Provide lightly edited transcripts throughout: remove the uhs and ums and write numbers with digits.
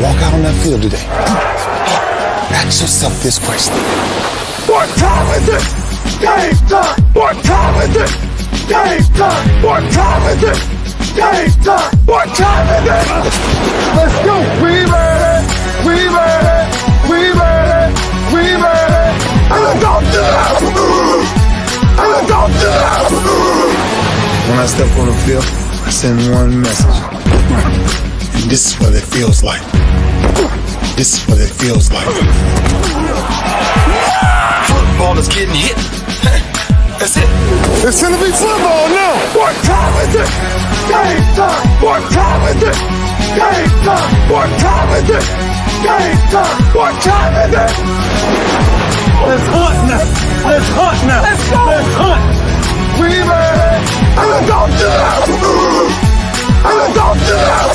walk out on that field today, ask yourself this question. What time is it? Game time! What time is it? Game time! What time is it? Game time! What time is it? Let's go! We ready! We ready! We ready! We ready! And let's go to that! And let's go to that! When I step on the field, I send one message. And this is what it feels like. This is what it feels like. Football is getting hit. That's it. It's gonna be football now! What time is it? Game time! What time is it? Game time! What time is it? Game time! What time is it? Let's hunt now! Let's hunt now! Let's go! Let's hunt! We ready! And let's go to that! And let's go to that!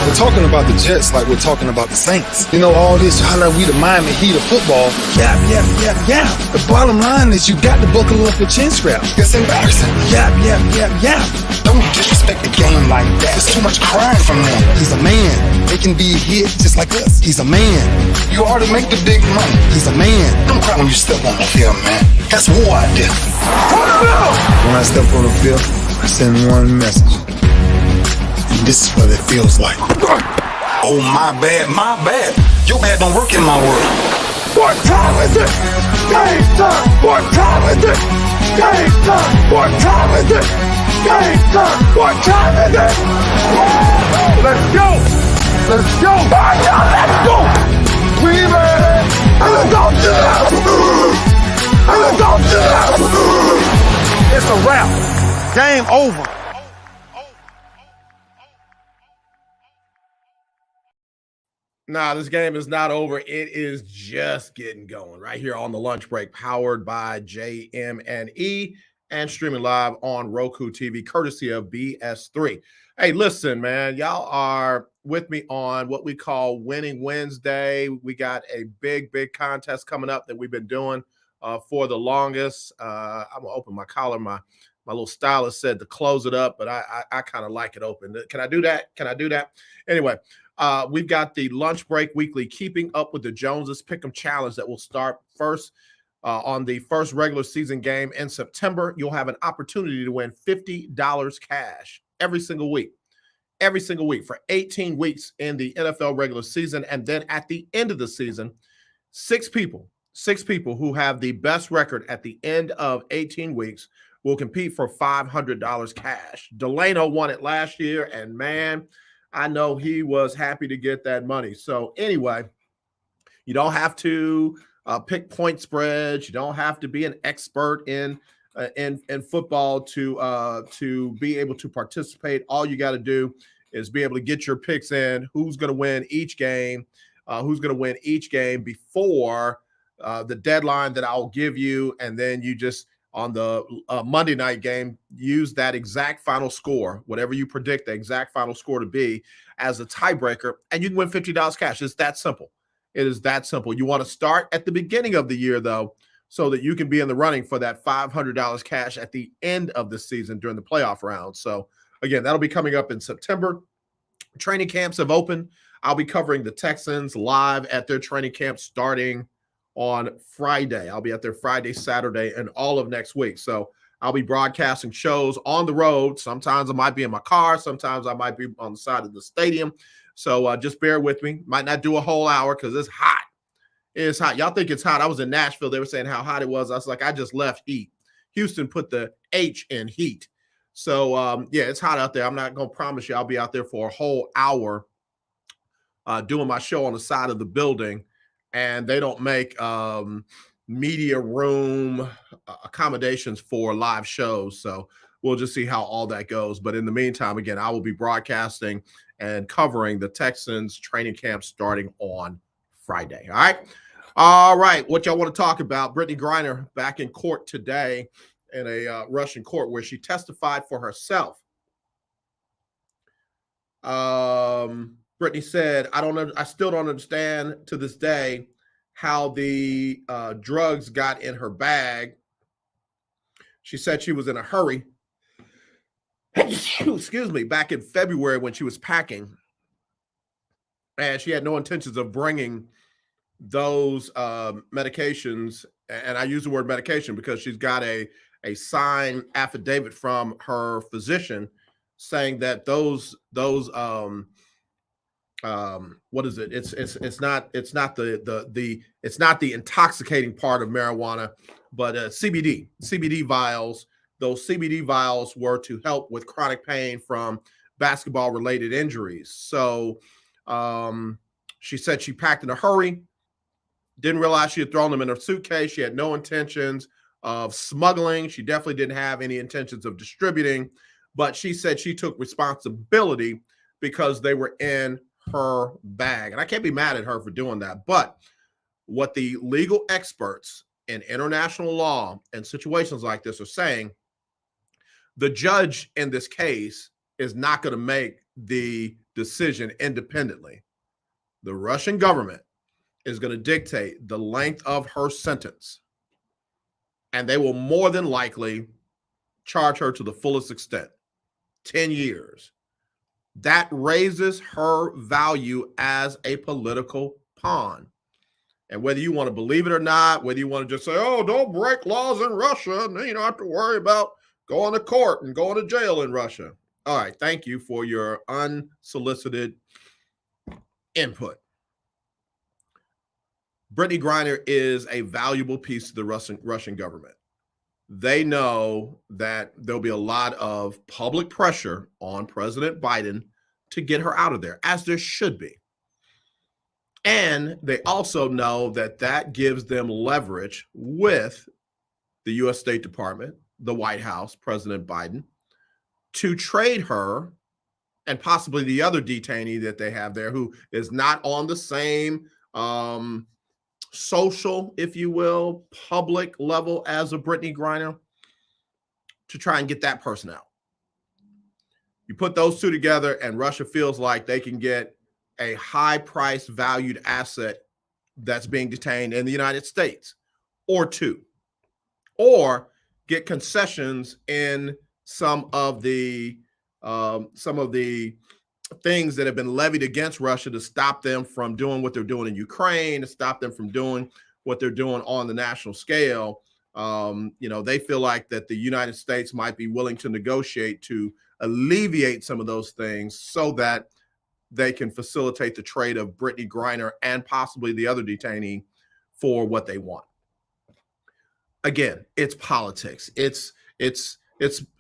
We're talking about the Jets like we're talking about the Saints. You know, all this, how like we the Miami Heat of football. Yeah. The bottom line is you got to buckle up your chin strap. It's embarrassing. Yeah. Don't disrespect the game like that. There's too much crying from them. He's a man. They can be hit just like us. He's a man. You already make the big money. He's a man. Don't cry when you step on the field, man. That's war out there. When I step on the field, I send one message. This is what it feels like. Oh, my bad. Your bad don't work in my world. What time is it? Game time! What time is it? Game time! What time is it? Game time! What time is it? Let's go! Let's go! Let's go! We ready? And let's go to that! And let's go to that! It's a wrap. Game over. Nah, this game is not over. It is just getting going right here on the lunch break, powered by JM&E and streaming live on Roku TV, courtesy of BS3. Hey, listen, man, y'all are with me on what we call Winning Wednesday. We got a big contest coming up that we've been doing for the longest. I'm gonna open my collar. My little stylist said to close it up, but I kind of like it open. Can I do that? Anyway. We've got the Lunch Break Weekly Keeping Up with the Joneses Pick'em Challenge that will start first on the first regular season game in September. You'll have an opportunity to win $50 cash every single week for 18 weeks in the NFL regular season. And then at the end of the season, six people who have the best record at the end of 18 weeks will compete for $500 cash. Delano won it last year, and man, I know he was happy to get that money. So anyway, you don't have to pick point spreads. You don't have to be an expert in football to be able to participate. All you got to do is be able to get your picks in. Who's going to win each game? Before the deadline that I'll give you, and then you just on the Monday night game, use that exact final score, whatever you predict the exact final score to be, as a tiebreaker, and you can win $50 cash. It's that simple. It is that simple. You want to start at the beginning of the year, though, so that you can be in the running for that $500 cash at the end of the season during the playoff round. So, again, that'll be coming up in September. Training camps have opened. I'll be covering the Texans live at their training camp starting on Friday. I'll be at there Friday, Saturday, and all of next week. So I'll be broadcasting shows on the road. Sometimes I might be in my car. Sometimes I might be on the side of the stadium. So just bear with me. Might not do a whole hour because it's hot. It's hot. Y'all think it's hot. I was in Nashville. They were saying how hot it was. I was like, I just left heat. Houston put the H in heat. So, yeah, it's hot out there. I'm not going to promise you I'll be out there for a whole hour doing my show on the side of the building. And they don't make media room accommodations for live shows. So we'll just see how all that goes. But in the meantime, again, I will be broadcasting and covering the Texans training camp starting on Friday. All right. What y'all want to talk about? Brittany Griner back in court today in a Russian court where she testified for herself. Brittany said, I still don't understand to this day how the drugs got in her bag. She said she was in a hurry. Excuse me, back in February when she was packing. and she had no intentions of bringing those medications. And I use the word medication because she's got a signed affidavit from her physician saying that those what is it? It's not the intoxicating part of marijuana, but CBD vials. Those CBD vials were to help with chronic pain from basketball related injuries. So she said she packed in a hurry, didn't realize she had thrown them in her suitcase. She had no intentions of smuggling. She definitely didn't have any intentions of distributing, but she said she took responsibility because they were in her bag. And I can't be mad at her for doing that. But what the legal experts in international law and situations like this are saying, the judge in this case is not going to make the decision independently. The Russian government is going to dictate the length of her sentence, and they will more than likely charge her to the fullest extent, 10 years. That raises her value as a political pawn. And whether you want to believe it or not, whether you want to just say, oh, don't break laws in Russia, and then you don't have to worry about going to court and going to jail in Russia. All right, thank you for your unsolicited input. Brittany Griner is a valuable piece to the Russian government. They know that there'll be a lot of public pressure on President Biden to get her out of there, as there should be. And they also know that that gives them leverage with the U.S. State Department, the White House, President Biden, to trade her and possibly the other detainee that they have there who is not on the same social, if you will, public level as a Brittany Griner, to try and get that person out. You put those two together and Russia feels like they can get a high price valued asset that's being detained in the United States, or two, or get concessions in some of the things that have been levied against Russia to stop them from doing what they're doing in Ukraine, to stop them from doing what they're doing on the national scale. They feel like that the United States might be willing to negotiate to alleviate some of those things so that they can facilitate the trade of Brittany Griner and possibly the other detainee for what they want. Again, it's politics. It's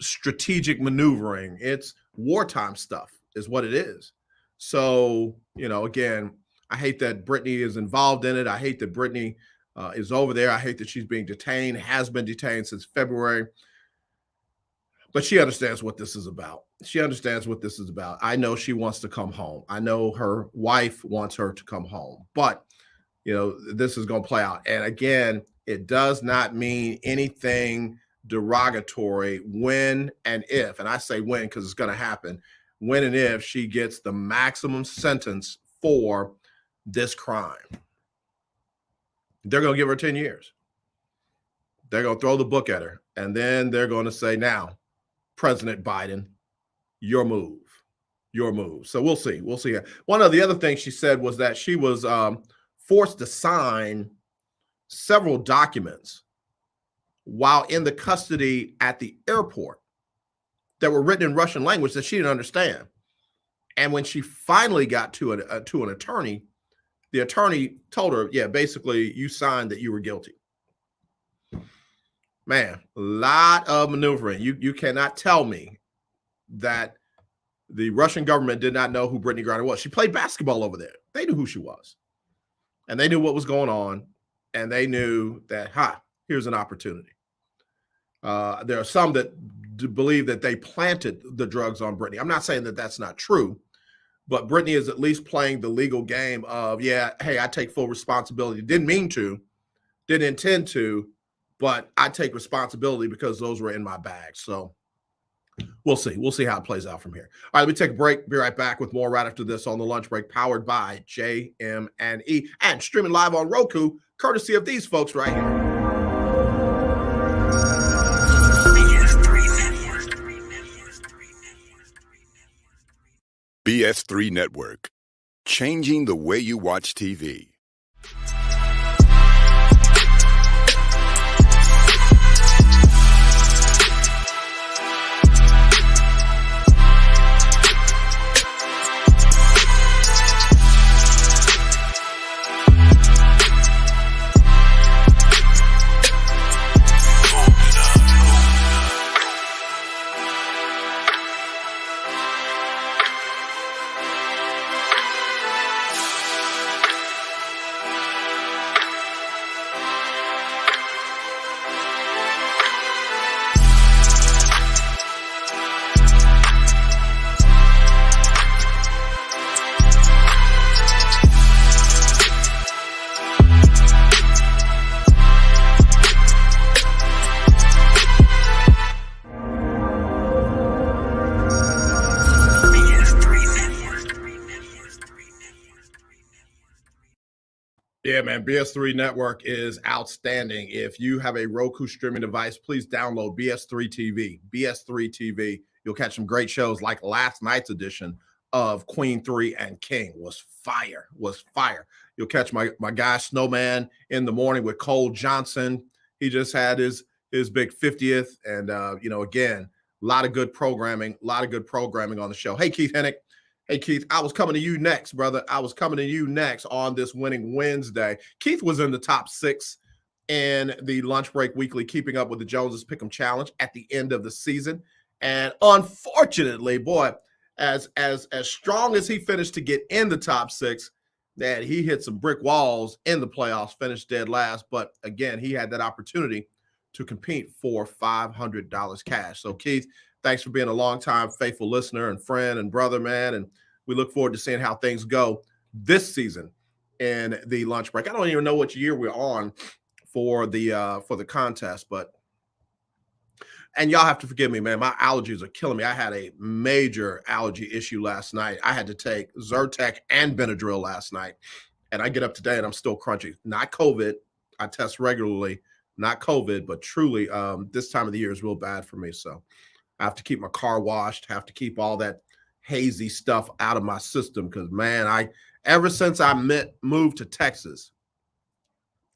strategic maneuvering. It's wartime stuff is what it is. So, again, I hate that Brittany is involved in it. I hate that Brittany is over there. I hate that she's being detained, has been detained since February. But she understands what this is about. She understands what this is about. I know she wants to come home. I know her wife wants her to come home. But, this is going to play out. And again, it does not mean anything derogatory when and if, and I say when because it's going to happen, when and if she gets the maximum sentence for this crime. They're going to give her 10 years. They're going to throw the book at her. And then they're going to say, now, President Biden, your move. So we'll see. We'll see. One of the other things she said was that she was forced to sign several documents while in the custody at the airport that were written in Russian language that she didn't understand. And when she finally got to an attorney, the attorney told her, yeah, basically you signed that you were guilty. Man, a lot of maneuvering. You cannot tell me that the Russian government did not know who Brittany Griner was. She played basketball over there. They knew who she was. And they knew what was going on. And they knew that, here's an opportunity. There are some that believe that they planted the drugs on Brittany. I'm not saying that that's not true, but Brittany is at least playing the legal game of, yeah, hey, I take full responsibility. Didn't mean to, didn't intend to, but I take responsibility because those were in my bag. So we'll see. We'll see how it plays out from here. All right, let me take a break. Be right back with more right after this on the lunch break, powered by JM&E and streaming live on Roku, courtesy of these folks right here. BS3 Network. changing the way you watch TV. Yeah, man, BS3 Network is outstanding. If you have a Roku streaming device, please download BS3 TV. BS3 TV. You'll catch some great shows like last night's edition of Queen 3 and King was fire. You'll catch my guy Snowman in the morning with Cole Johnson. He just had his big 50th. And, again, a lot of good programming on the show. Hey, Keith Hennick. Hey, Keith, I was coming to you next, brother. I was coming to you next on this Winning Wednesday. Keith was in the top 6 in the Lunch Break Weekly Keeping Up with the Joneses Pick'em Challenge at the end of the season. And unfortunately, boy, as strong as he finished to get in the top 6, that he hit some brick walls in the playoffs, finished dead last. But again, he had that opportunity to compete for $500 cash. So, Keith, thanks for being a longtime faithful listener and friend and brother, man. And we look forward to seeing how things go this season in the Lunch Break. I don't even know which year we're on for the contest, and y'all have to forgive me, man. My allergies are killing me. I had a major allergy issue last night. I had to take Zyrtec and Benadryl last night, and I get up today and I'm still crunchy. Not COVID. I test regularly. Not COVID, but truly, this time of the year is real bad for me. So I have to keep my car washed, have to keep all that hazy stuff out of my system because, man, ever since I moved to Texas,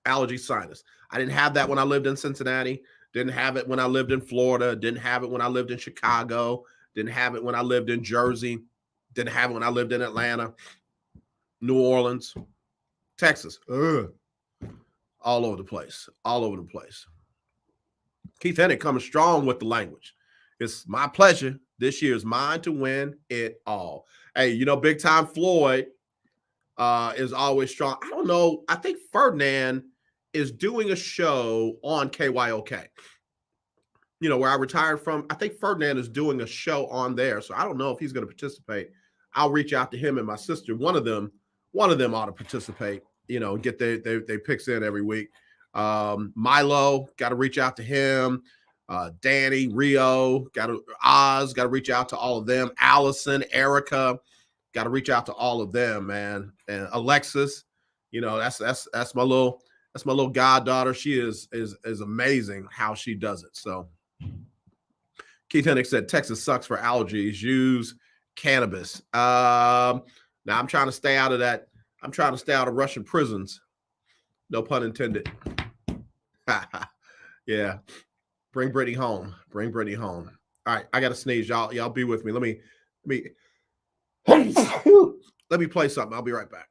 allergy sinus. I didn't have that when I lived in Cincinnati, didn't have it when I lived in Florida, didn't have it when I lived in Chicago, didn't have it when I lived in Jersey, didn't have it when I lived in Atlanta, New Orleans, Texas. All over the place. Keith Hennick coming strong with the language. It's my pleasure. This year is mine to win it all. Hey, Big Time Floyd is always strong. I don't know. I think Ferdinand is doing a show on KYOK, where I retired from. I think Ferdinand is doing a show on there. So I don't know if he's going to participate. I'll reach out to him and my sister. One of them ought to participate, get their picks in every week. Milo, got to reach out to him. Danny, Rio, Oz, got to reach out to all of them. Allison, Erica, got to reach out to all of them, man. And Alexis, that's my little goddaughter. She is amazing how she does it. So Keith Hennick said Texas sucks for allergies. Use cannabis. Now I'm trying to stay out of that. I'm trying to stay out of Russian prisons. No pun intended. Yeah. Bring Brittany home. All right, I got to sneeze. Y'all be with me. Let me play something. I'll be right back.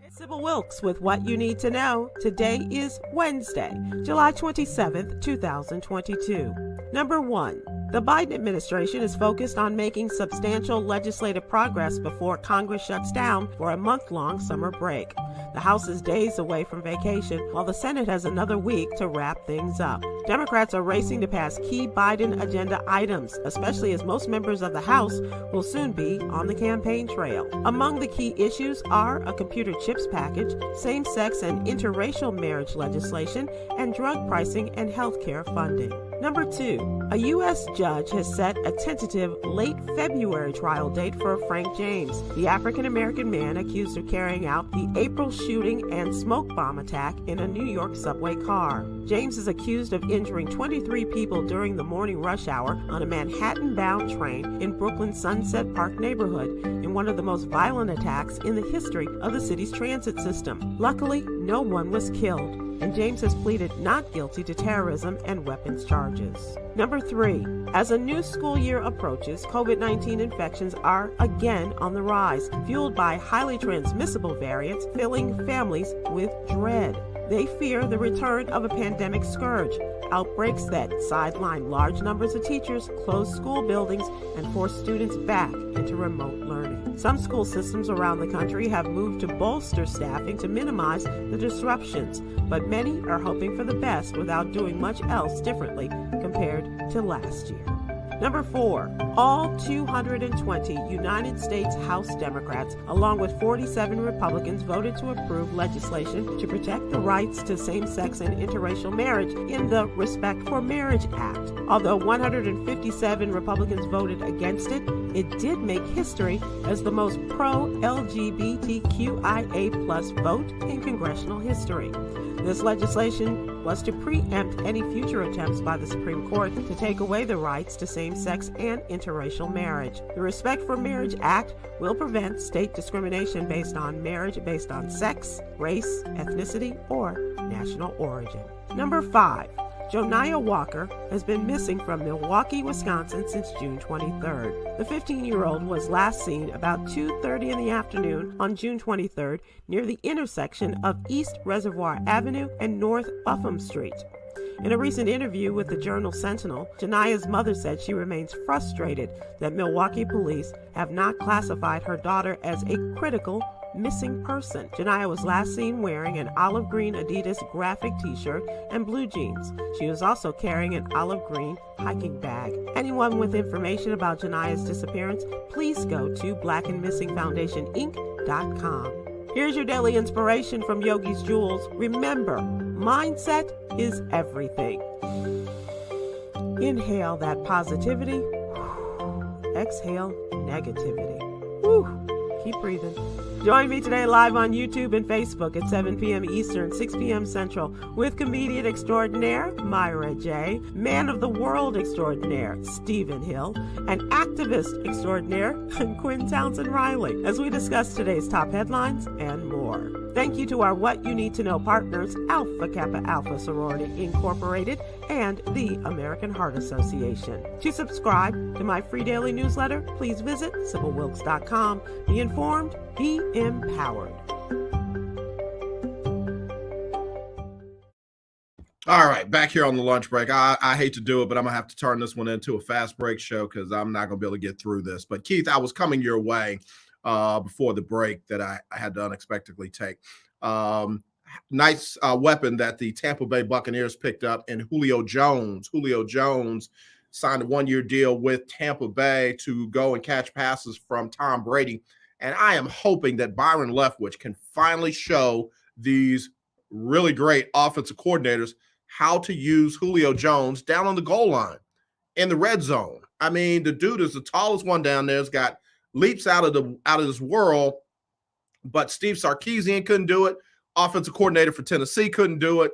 It's Sybil Wilkes with what you need to know. Today is Wednesday, July 27th, 2022. Number 1. The Biden administration is focused on making substantial legislative progress before Congress shuts down for a month-long summer break. The House is days away from vacation, while the Senate has another week to wrap things up. Democrats are racing to pass key Biden agenda items, especially as most members of the House will soon be on the campaign trail. Among the key issues are a computer chips package, same-sex and interracial marriage legislation, and drug pricing and health care funding. Number 2, a U.S. judge has set a tentative late February trial date for Frank James, the African-American man accused of carrying out the April shooting and smoke bomb attack in a New York subway car. James is accused of injuring 23 people during the morning rush hour on a Manhattan-bound train in Brooklyn's Sunset Park neighborhood in one of the most violent attacks in the history of the city's transit system. Luckily, no one was killed, and James has pleaded not guilty to terrorism and weapons charges. Number 3, as a new school year approaches, COVID-19 infections are again on the rise, fueled by highly transmissible variants filling families with dread. They fear the return of a pandemic scourge, outbreaks that sideline large numbers of teachers, close school buildings, and force students back into remote learning. Some school systems around the country have moved to bolster staffing to minimize the disruptions, but many are hoping for the best without doing much else differently compared to last year. Number 4, all 220 United States House Democrats, along with 47 Republicans, voted to approve legislation to protect the rights to same-sex and interracial marriage in the Respect for Marriage Act. Although 157 Republicans voted against it, it did make history as the most pro-LGBTQIA+ vote in congressional history. This legislation was to preempt any future attempts by the Supreme Court to take away the rights to same-sex and interracial marriage. The Respect for Marriage Act will prevent state discrimination based on marriage based on sex, race, ethnicity, or national origin. Number 5. Joniah Walker has been missing from Milwaukee, Wisconsin since June 23rd. The 15-year-old was last seen about 2:30 in the afternoon on June 23rd near the intersection of East Reservoir Avenue and North Buffum Street. In a recent interview with the Journal Sentinel, Janiah's mother said she remains frustrated that Milwaukee police have not classified her daughter as a critical missing person. Janiah was last seen wearing an olive green Adidas graphic t-shirt and blue jeans. She was also carrying an olive green hiking bag. Anyone with information about Janiah's disappearance, please go to blackandmissingfoundationinc.com. Here's your daily inspiration from Yogi's Jewels. Remember, mindset is everything. Inhale that positivity. Exhale negativity. Whew. Keep breathing. Join me today live on YouTube and Facebook at 7 p.m. Eastern, 6 p.m. Central with comedian extraordinaire Myra J., man of the world extraordinaire Stephen Hill, and activist extraordinaire Quinn Townsend Riley as we discuss today's top headlines and more. Thank you to our What You Need to Know partners, Alpha Kappa Alpha Sorority Incorporated and the American Heart Association. To subscribe to my free daily newsletter, please visit SibylWilkes.com. Be informed, be empowered. All right, back here on the lunch break. I hate to do it, but I'm going to have to turn this one into a fast break show because I'm not going to be able to get through this. But, Keith, I was coming your way before the break that I had to unexpectedly take. Nice weapon that the Tampa Bay Buccaneers picked up in Julio Jones. Julio Jones signed a one-year deal with Tampa Bay to go and catch passes from Tom Brady. And I am hoping that Byron Leftwich can finally show these really great offensive coordinators how to use Julio Jones down on the goal line in the red zone. I mean, the dude is the tallest one down there. Has got leaps out of this world, but Steve Sarkisian couldn't do it. Offensive coordinator for Tennessee couldn't do it.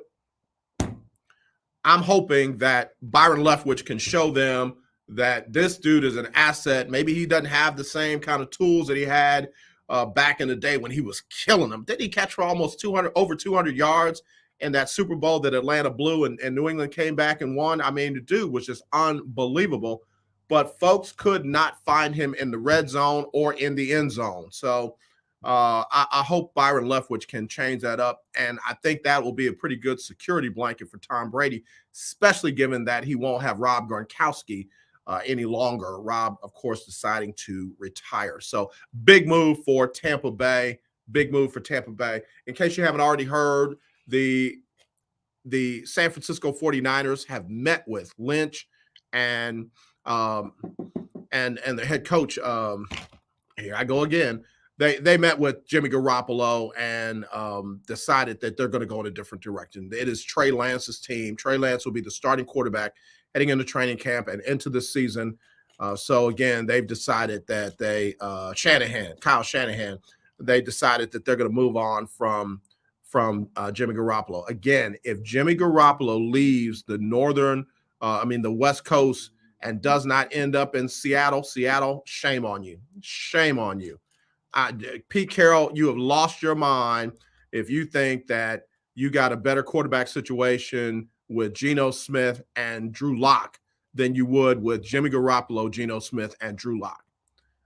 I'm hoping that Byron Leftwich can show them that this dude is an asset. Maybe he doesn't have the same kind of tools that he had back in the day when he was killing them. Didn't he catch for almost over 200 yards in that Super Bowl that Atlanta blew and New England came back and won? I mean, the dude was just unbelievable. But folks could not find him in the red zone or in the end zone. So I hope Byron Leftwich can change that up. And I think that will be a pretty good security blanket for Tom Brady, especially given that he won't have Rob Gronkowski any longer. Rob, of course, deciding to retire. So big move for Tampa Bay. Big move for Tampa Bay. In case you haven't already heard, the San Francisco 49ers have met with Lynch and the head coach. Here I go again. They met with Jimmy Garoppolo and decided that they're going to go in a different direction. It is Trey Lance's team. Trey Lance will be the starting quarterback heading into training camp and into the season. So again, they've decided that Kyle Shanahan, they decided that they're going to move on from Jimmy Garoppolo. Again, if Jimmy Garoppolo leaves the West Coast and does not end up in Seattle, shame on you. Shame on you. Pete Carroll, you have lost your mind if you think that you got a better quarterback situation with Geno Smith and Drew Lock than you would with Jimmy Garoppolo, Geno Smith, and Drew Lock.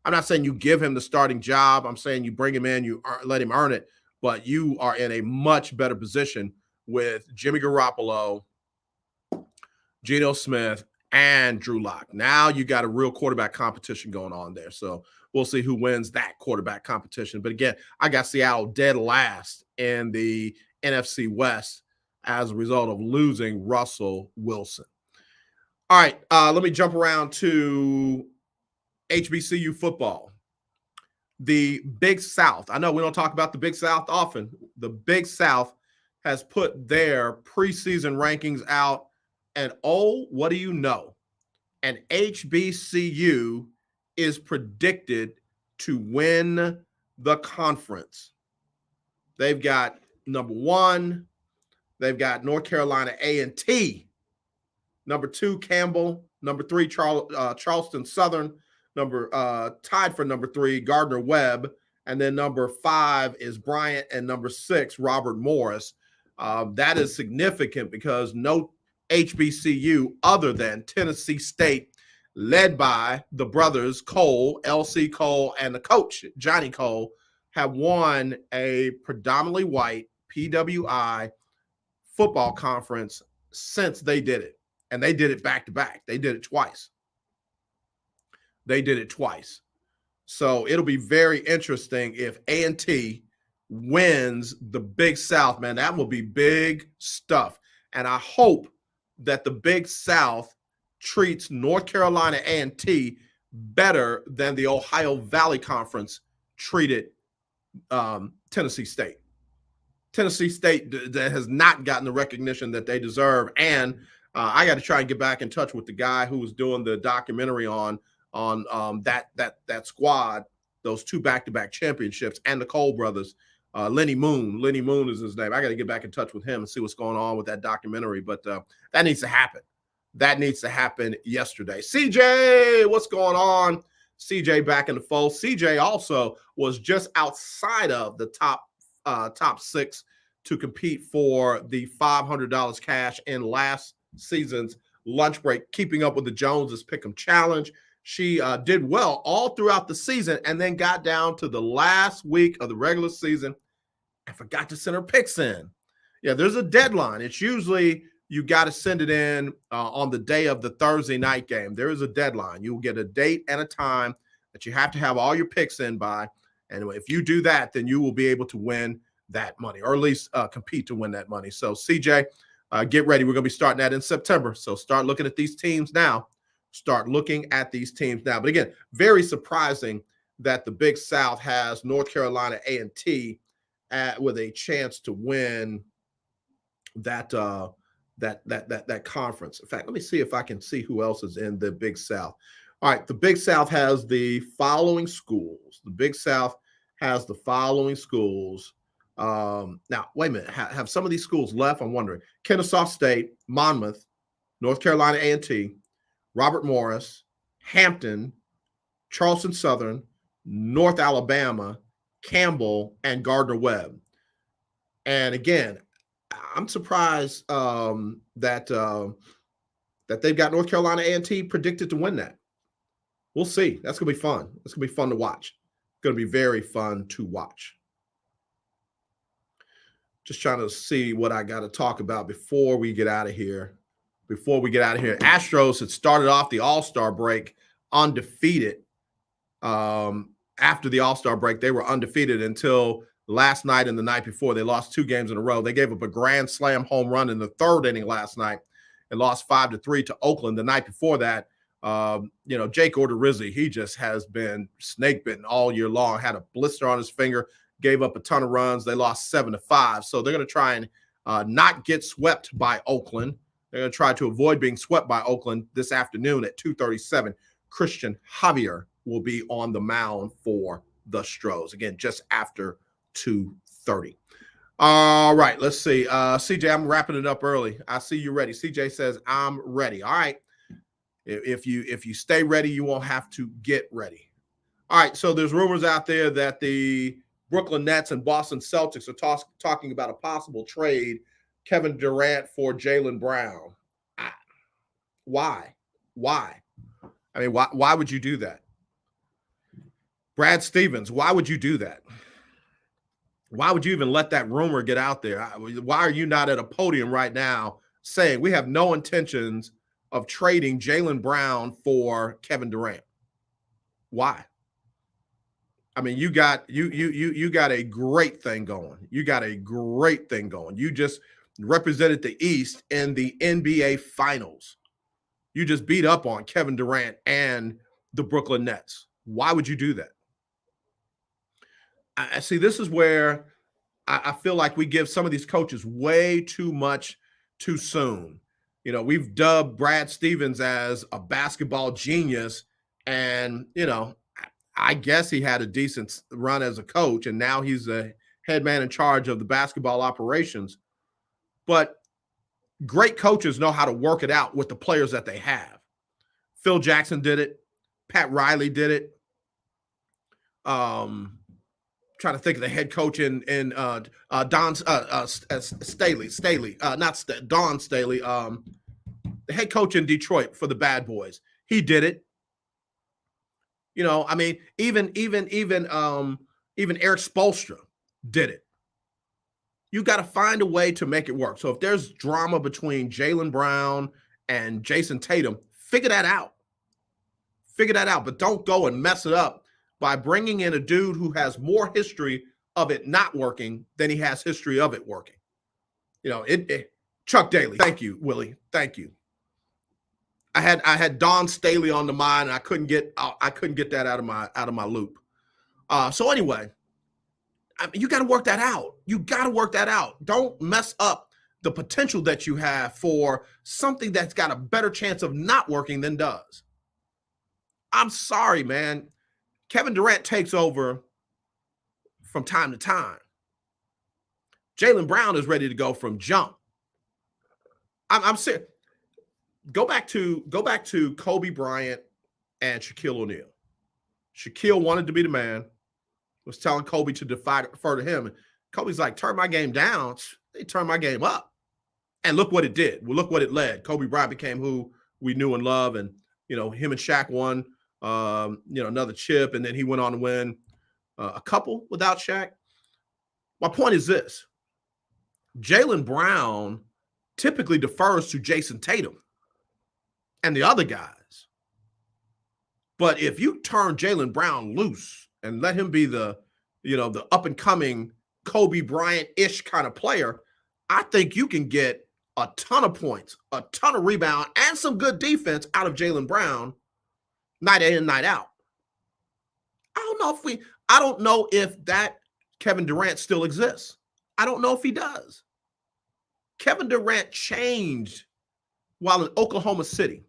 I'm not saying you give him the starting job. I'm saying you bring him in, you let him earn it, but you are in a much better position with Jimmy Garoppolo, Geno Smith, and Drew Lock. Now you got a real quarterback competition going on there. So we'll see who wins that quarterback competition. But again, I got Seattle dead last in the NFC West as a result of losing Russell Wilson. All right, let me jump around to HBCU football. The Big South. I know we don't talk about the Big South often. The Big South has put their preseason rankings out, and what do you know? An HBCU is predicted to win the conference. They've got number 1, they've got North Carolina A&T. Number 2, Campbell. Number 3, Charleston Southern. Tied for number 3, Gardner-Webb. And then number 5 is Bryant, and number 6, Robert Morris. That is significant because no HBCU other than Tennessee State, led by the brothers Cole, LC Cole, and the coach, Johnny Cole, have won a predominantly white PWI football conference since they did it. And they did it back-to-back. They did it twice. So it'll be very interesting if A&T wins the Big South, man. That will be big stuff. And I hope that the Big South treats North Carolina A&T better than the Ohio Valley Conference treated Tennessee State. Tennessee State that has not gotten the recognition that they deserve. And I got to try and get back in touch with the guy who was doing the documentary on that squad, those 2 back-to-back championships, and the Cole brothers. Lenny Moon is his name. I got to get back in touch with him and see what's going on with that documentary. But that needs to happen. That needs to happen yesterday. CJ, what's going on? CJ back in the fold. CJ also was just outside of the top 6 to compete for the $500 cash in last season's lunch break, keeping up with the Joneses Pick'em Challenge. She did well all throughout the season and then got down to the last week of the regular season and forgot to send her picks in. Yeah, there's a deadline. It's usually you got to send it in on the day of the Thursday night game. There is a deadline. You will get a date and a time that you have to have all your picks in by. And if you do that, then you will be able to win that money, or at least compete to win that money. So CJ, get ready. We're going to be starting that in September. So start looking at these teams now. But again, very surprising that the Big South has North Carolina A&T with a chance to win that conference. In fact, let me see if I can see who else is in the Big South. All right, the Big South has the following schools. Now, wait a minute. Have some of these schools left? I'm wondering. Kennesaw State, Monmouth, North Carolina A&T, Robert Morris, Hampton, Charleston Southern, North Alabama, Campbell, and Gardner-Webb. And again, I'm surprised that they've got North Carolina A&T predicted to win that. We'll see. That's going to be fun. It's going to be fun to watch. It's going to be very fun to watch. Just trying to see what I got to talk about before we get out of here. Astros had started off the All-Star break undefeated. After the All-Star break, they were undefeated until last night and the night before. They lost 2 games in a row. They gave up a grand slam home run in the 3rd inning last night and lost 5-3 to Oakland. The night before that, Jake Odorizzi, he just has been snake bitten all year long, had a blister on his finger, gave up a ton of runs. They lost 7-5. So they're going to try and not get swept by Oakland. They're going to try to avoid being swept by Oakland this afternoon at 2:37. Christian Javier will be on the mound for the Stros. Again, just after 2:30. All right, let's see. CJ, I'm wrapping it up early. I see you ready. CJ says, I'm ready. All right. If you stay ready, you won't have to get ready. All right, so there's rumors out there that the Brooklyn Nets and Boston Celtics are talking about a possible trade, Kevin Durant for Jaylen Brown. Why? I mean, why would you do that? Brad Stevens, why would you do that? Why would you even let that rumor get out there? Why are you not at a podium right now saying we have no intentions of trading Jaylen Brown for Kevin Durant? Why? I mean, you got a great thing going. You got a great thing going. You just represented the East in the NBA Finals. You just beat up on Kevin Durant and the Brooklyn Nets. Why would you do that? I see. This is where I feel like we give some of these coaches way too much too soon. You know, we've dubbed Brad Stevens as a basketball genius, and, you know, I guess he had a decent run as a coach, and now he's the head man in charge of the basketball operations. But great coaches know how to work it out with the players that they have. Phil Jackson did it. Pat Riley did it. Trying to think of the head coach in Don Staley, Don Staley, the head coach in Detroit for the Bad Boys. He did it. You know, I mean, even Eric Spoelstra did it. You got to find a way to make it work. So if there's drama between Jaylen Brown and Jason Tatum, figure that out. But don't go and mess it up by bringing in a dude who has more history of it not working than he has history of it working. You know, Chuck Daly. Thank you, Willie. Thank you. I had Don Staley on the mind, and I couldn't get that out of my loop. So anyway, you got to work that out. Don't mess up the potential that you have for something that's got a better chance of not working than does. I'm sorry, man. Kevin Durant takes over from time to time. Jaylen Brown is ready to go from jump. I'm serious. Go back to Kobe Bryant and Shaquille O'Neal. Shaquille wanted to be the man, was telling Kobe to defer to him. And Kobe's like, turn my game down. They turned my game up. And look what it did. Well, look what it led. Kobe Bryant became who we knew and love. And, you know, him and Shaq won, another chip. And then he went on to win a couple without Shaq. My point is this. Jaylen Brown typically defers to Jason Tatum and the other guys. But if you turn Jaylen Brown loose and let him be the up-and-coming Kobe Bryant-ish kind of player, I think you can get a ton of points, a ton of rebound, and some good defense out of Jaylen Brown night in and night out. I don't know if that Kevin Durant still exists. I don't know if he does. Kevin Durant changed while in Oklahoma City.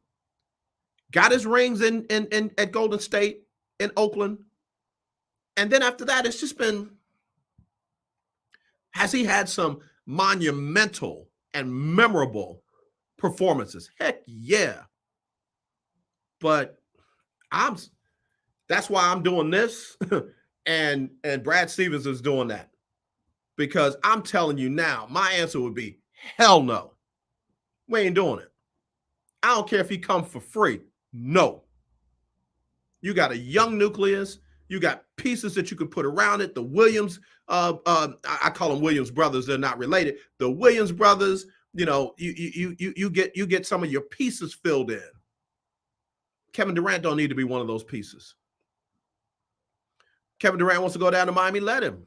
Got his rings at Golden State, in Oakland. And then after that, it's just been, has he had some monumental and memorable performances? Heck yeah. But that's why I'm doing this and Brad Stevens is doing that. Because I'm telling you now, my answer would be hell no. We ain't doing it. I don't care if he comes for free. No. You got a young nucleus. You got pieces that you could put around it. The Williams, I call them Williams brothers. They're not related. The Williams brothers, you know, you get some of your pieces filled in. Kevin Durant don't need to be one of those pieces. Kevin Durant wants to go down to Miami, let him.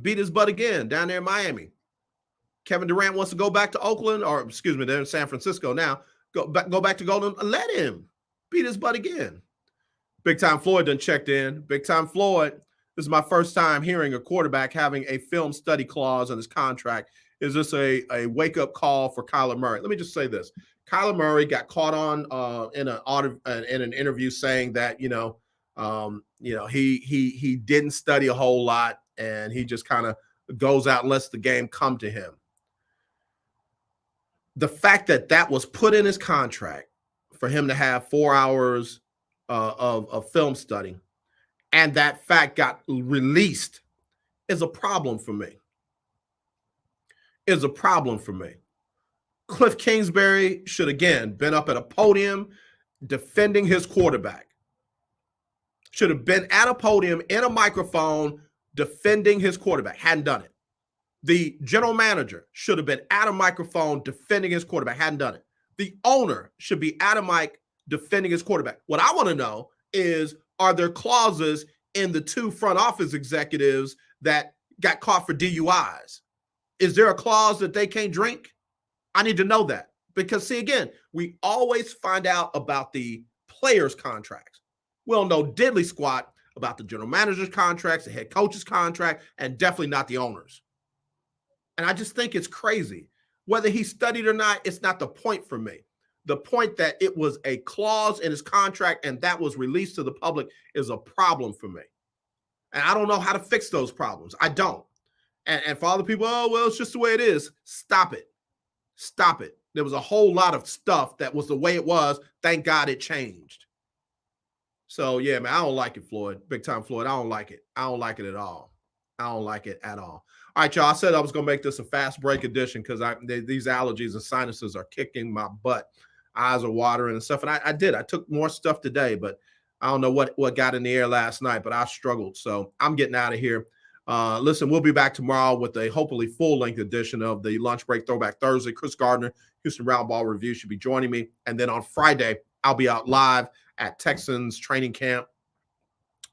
Beat his butt again down there in Miami. Kevin Durant wants to go back to Oakland, or excuse me, they're in San Francisco now. Go back to Golden, let him beat his butt again. Big Time Floyd done checked in. Big Time Floyd, this is my first time hearing a quarterback having a film study clause in his contract. Is this a wake-up call for Kyler Murray? Let me just say this. Kyler Murray got caught on in an interview saying that, he didn't study a whole lot and he just kind of goes out and lets the game come to him. The fact that that was put in his contract for him to have 4 hours of film study and that fact got released is a problem for me. Is a problem for me. Cliff Kingsbury should, again, been up at a podium defending his quarterback. Should have been at a podium in a microphone defending his quarterback. Hadn't done it. The general manager should have been at a microphone defending his quarterback. Hadn't done it. The owner should be at a mic defending his quarterback. What I want to know is, are there clauses in the 2 front office executives that got caught for DUIs? Is there a clause that they can't drink? I need to know that because, see, again, we always find out about the players' contracts. We don't know diddly squat about the general manager's contracts, the head coach's contract, and definitely not the owners. And I just think it's crazy. Whether he studied or not, it's not the point for me. The point that it was a clause in his contract and that was released to the public is a problem for me. And I don't know how to fix those problems. I don't. And for other people, oh, well, it's just the way it is. Stop it. Stop it. There was a whole lot of stuff that was the way it was. Thank God it changed. So, yeah, man, I don't like it, Floyd. Big time, Floyd. I don't like it. I don't like it at all. I don't like it at all. All right, y'all. I said I was going to make this a fast break edition because these allergies and sinuses are kicking my butt. Eyes are watering and stuff. And I did. I took more stuff today, but I don't know what got in the air last night, but I struggled. So I'm getting out of here. Listen, we'll be back tomorrow with a hopefully full-length edition of the Lunch Break Throwback Thursday. Chris Gardner, Houston Roundball Review, should be joining me. And then on Friday, I'll be out live at Texans training camp.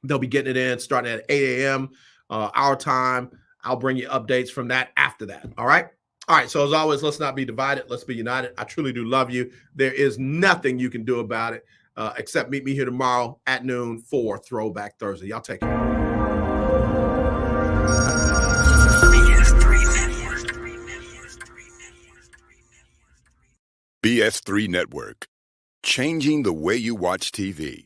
They'll be getting it in starting at 8 a.m. Our time. I'll bring you updates from that after that. All right? All right, so as always, let's not be divided. Let's be united. I truly do love you. There is nothing you can do about it except meet me here tomorrow at noon for Throwback Thursday. Y'all take care. BS3 Network, changing the way you watch TV.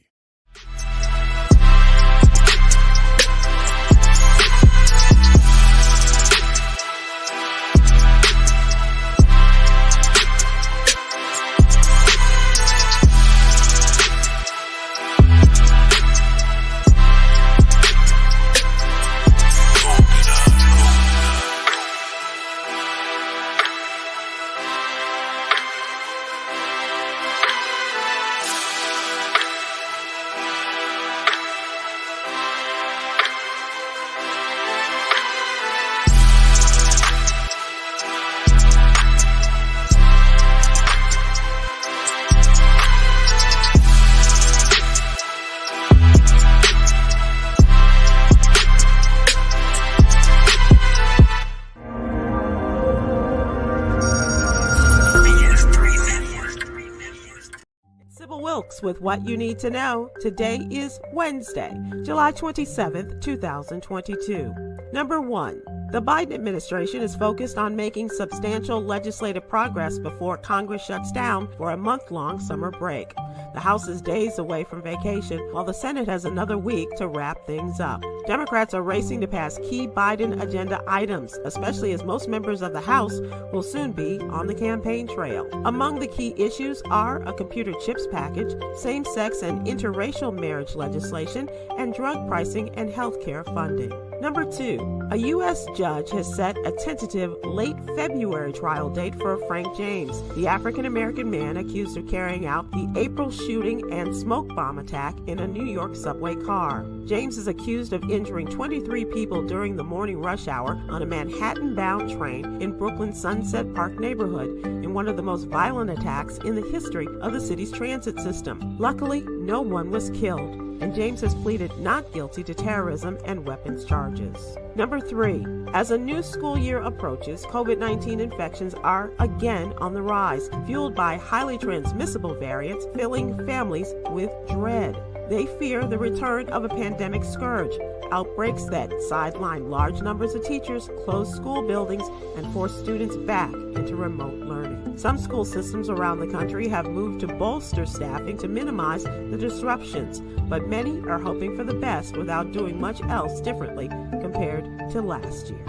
With what you need to know. Today is Wednesday, July 27th, 2022. Number 1. The Biden administration is focused on making substantial legislative progress before Congress shuts down for a month-long summer break. The House is days away from vacation, while the Senate has another week to wrap things up. Democrats are racing to pass key Biden agenda items, especially as most members of the House will soon be on the campaign trail. Among the key issues are a computer chips package, same-sex and interracial marriage legislation, and drug pricing and health care funding. Number 2. A U.S. judge has set a tentative late February trial date for Frank James, the African-American man accused of carrying out the April shooting and smoke bomb attack in a New York subway car. James is accused of injuring 23 people during the morning rush hour on a Manhattan-bound train in Brooklyn's Sunset Park neighborhood in one of the most violent attacks in the history of the city's transit system. Luckily, no one was killed, and James has pleaded not guilty to terrorism and weapons charges. Number 3. As a new school year approaches, COVID-19 infections are again on the rise, fueled by highly transmissible variants filling families with dread. They fear the return of a pandemic scourge, outbreaks that sideline large numbers of teachers, close school buildings, and force students back into remote learning. Some school systems around the country have moved to bolster staffing to minimize the disruptions, but many are hoping for the best without doing much else differently compared to last year.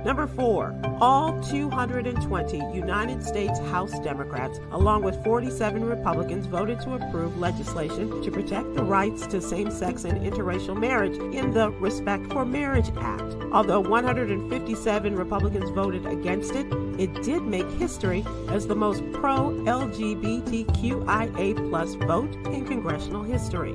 Number 4, all 220 United States House Democrats, along with 47 Republicans, voted to approve legislation to protect the rights to same-sex and interracial marriage in the Respect for Marriage Act. Although 157 Republicans voted against it, it did make history as the most pro-LGBTQIA+ vote in congressional history.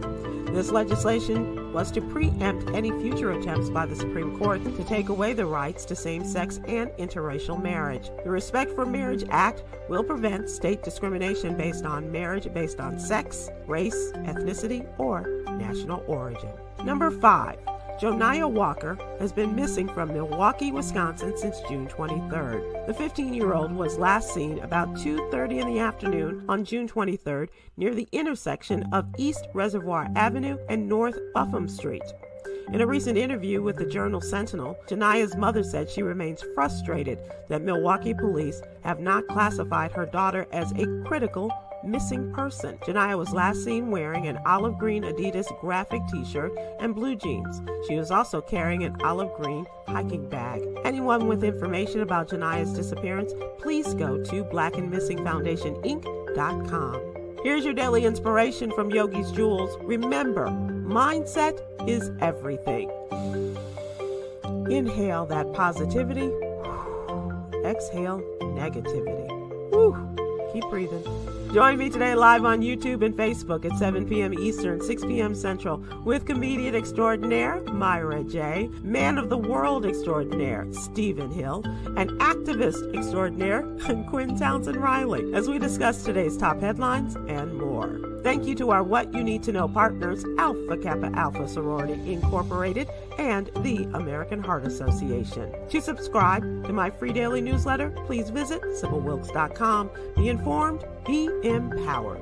This legislation was to preempt any future attempts by the Supreme Court to take away the rights to same-sex and interracial marriage. The Respect for Marriage Act will prevent state discrimination based on marriage based on sex, race, ethnicity, or national origin. Number 5. Joniah Walker has been missing from Milwaukee, Wisconsin since June 23rd. The 15-year-old was last seen about 2:30 in the afternoon on June 23rd near the intersection of East Reservoir Avenue and North Buffum Street. In a recent interview with the Journal Sentinel, Joniah's mother said she remains frustrated that Milwaukee police have not classified her daughter as a critical missing person. Joniah was last seen wearing an olive green Adidas graphic t-shirt and blue jeans. She was also carrying an olive green hiking bag. Anyone with information about Joniah's disappearance, please go to blackandmissingfoundationinc.com. Here's your daily inspiration from Yogi's Jewels. Remember, mindset is everything. Inhale that positivity. Exhale negativity. Whew. Keep breathing. Join me today live on YouTube and Facebook at 7 p.m. Eastern, 6 p.m. Central with comedian extraordinaire Myra J., man of the world extraordinaire Stephen Hill, and activist extraordinaire Quinn Townsend Riley as we discuss today's top headlines and more. Thank you to our What You Need to Know partners, Alpha Kappa Alpha Sorority Incorporated and the American Heart Association. To subscribe to my free daily newsletter, please visit SibylWilkes.com. Be informed, be empowered.